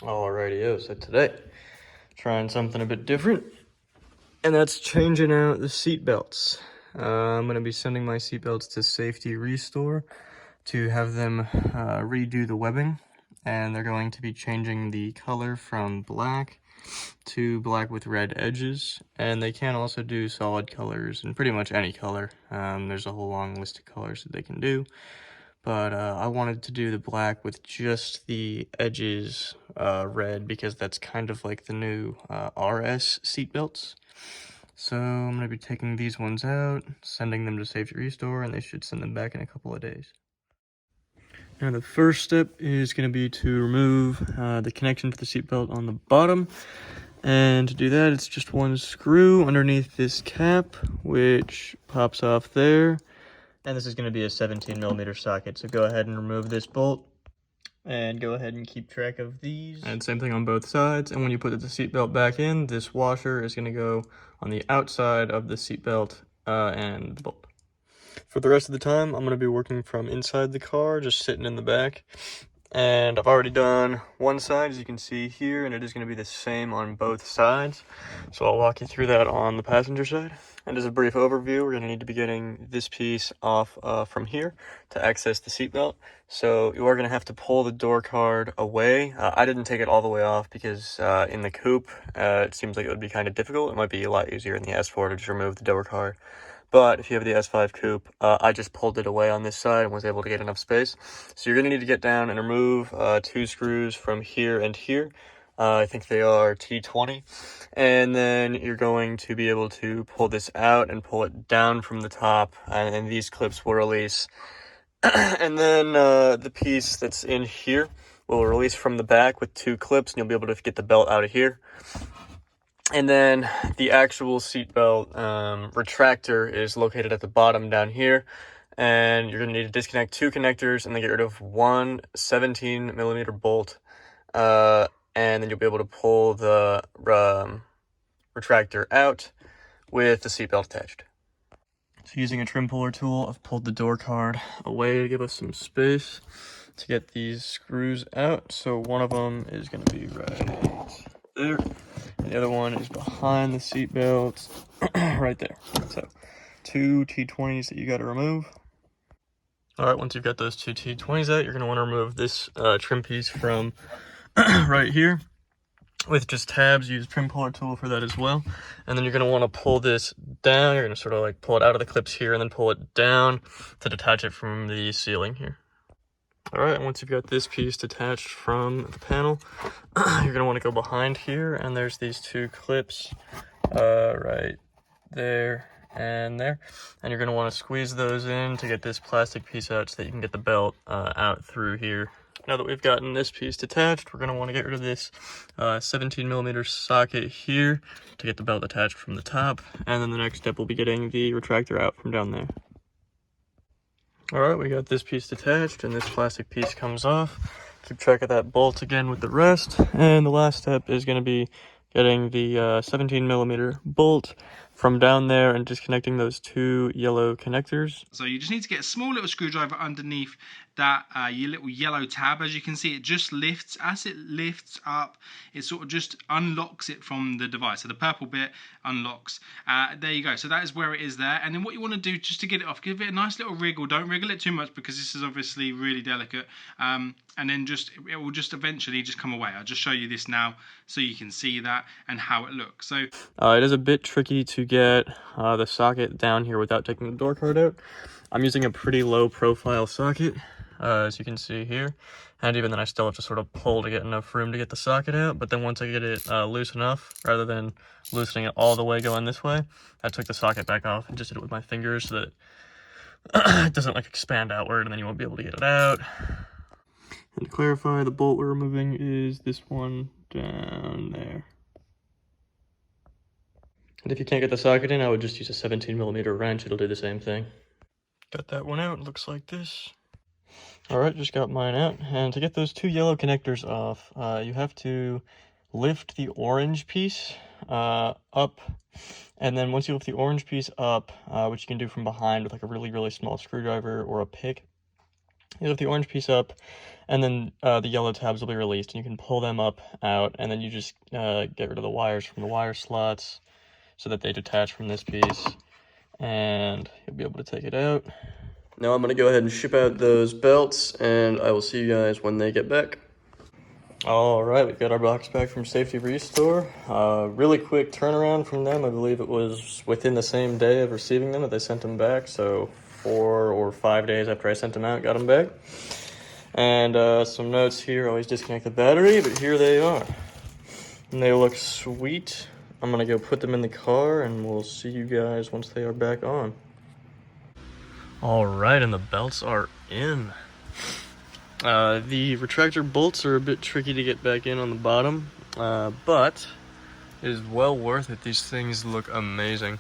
Alrighty, so today, trying something a bit different, and that's changing out the seat belts. I'm going to be sending my seat belts to Safety Restore to have them redo the webbing, and they're going to be changing the color from black to black with red edges, and they can also do solid colors and pretty much any color. There's a whole long list of colors that they can do. But I wanted to do the black with just the edges red because that's kind of like the new RS seatbelts. So I'm going to be taking these ones out, sending them to Safety Restore, and they should send them back in a couple of days. Now the first step is going to be to remove the connection to the seatbelt on the bottom. And to do that, it's just one screw underneath this cap, which pops off there. And this is going to be a 17mm socket, so go ahead and remove this bolt and go ahead and keep track of these. And same thing on both sides. And when you put the seatbelt back in, this washer is going to go on the outside of the seatbelt and the bolt. For the rest of the time, I'm going to be working from inside the car, just sitting in the back. And I've already done one side, as you can see here, and it is going to be the same on both sides. So I'll walk you through that on the passenger side. And as a brief overview, we're going to need to be getting this piece off from here to access the seatbelt. So you are going to have to pull the door card away. I didn't take it all the way off because in the coupe, it seems like it would be kind of difficult. It might be a lot easier in the S4 to just remove the door card. But if you have the S5 coupe, I just pulled it away on this side and was able to get enough space. So you're going to need to get down and remove 2 screws from here and here. I think they are T20. And then you're going to be able to pull this out and pull it down from the top. And these clips will release. And then the piece that's in here will release from the back with 2 clips. And you'll be able to get the belt out of here. And then the actual seatbelt retractor is located at the bottom down here. And you're going to need to disconnect 2 connectors and then get rid of one 17mm bolt. And then you'll be able to pull the retractor out with the seatbelt attached. So using a trim puller tool, I've pulled the door card away to give us some space to get these screws out. So one of them is going to be right there. And the other one is behind the seat belt, right there. So 2 T20s that you got to remove. All right, once you've got those 2 T20s out, you're going to want to remove this trim piece from right here. With just tabs, use trim puller tool for that as well. And then you're going to want to pull this down. You're going to sort of like pull it out of the clips here and then pull it down to detach it from the ceiling here. All right, and once you've got this piece detached from the panel, you're going to want to go behind here, and there's these 2 clips right there and there. And you're going to want to squeeze those in to get this plastic piece out so that you can get the belt out through here. Now that we've gotten this piece detached, we're going to want to get rid of this 17mm socket here to get the belt attached from the top. And then the next step will be getting the retractor out from down there. All right, we got this piece detached and this plastic piece comes off. Keep track of that bolt again with the rest. And the last step is going to be getting the 17mm bolt from down there and disconnecting those 2 yellow connectors. So you just need to get a small little screwdriver underneath that your little yellow tab. As you can see, it just lifts. As it lifts up, it sort of just unlocks it from the device. So the purple bit unlocks. There you go. So that is where it is there. And then what you want to do just to get it off, give it a nice little wriggle. Don't wriggle it too much because this is obviously really delicate. And then it will just eventually just come away. I'll just show you this now so you can see that and how it looks. So it is a bit tricky to get the socket down here without taking the door card out. I'm using a pretty low profile socket, as you can see here. And even then I still have to sort of pull to get enough room to get the socket out. But then once I get it loose enough, rather than loosening it all the way going this way, I took the socket back off and just did it with my fingers so that it doesn't like expand outward and then you won't be able to get it out. And to clarify, the bolt we're removing is this one down there. And if you can't get the socket in, I would just use a 17mm wrench. It'll do the same thing. Got that one out. It looks like this. All right, just got mine out. And to get those 2 yellow connectors off, you have to lift the orange piece up. And then once you lift the orange piece up, which you can do from behind with like a really, really small screwdriver or a pick, You lift the orange piece up, and then the yellow tabs will be released, and you can pull them up, out, and then you just get rid of the wires from the wire slots so that they detach from this piece, and you'll be able to take it out. Now I'm going to go ahead and ship out those belts, and I will see you guys when they get back. All right, we got our box back from Safety Restore. Really quick turnaround from them. I believe it was within the same day of receiving them that they sent them back. So 4 or 5 days after I sent them out, got them back. And some notes here, always disconnect the battery, but here they are. And they look sweet. I'm gonna go put them in the car and we'll see you guys once they are back on. All right, and the belts are in. The retractor bolts are a bit tricky to get back in on the bottom, but it is well worth it. These things look amazing.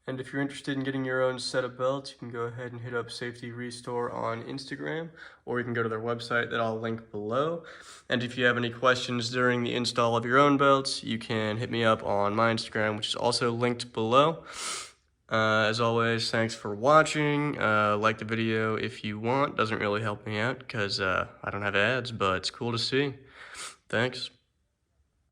And if you're interested in getting your own set of belts, you can go ahead and hit up Safety Restore on Instagram, or you can go to their website that I'll link below. And if you have any questions during the install of your own belts, you can hit me up on my Instagram, which is also linked below. As always, thanks for watching. Like the video if you want. Doesn't really help me out because I don't have ads, but it's cool to see. Thanks.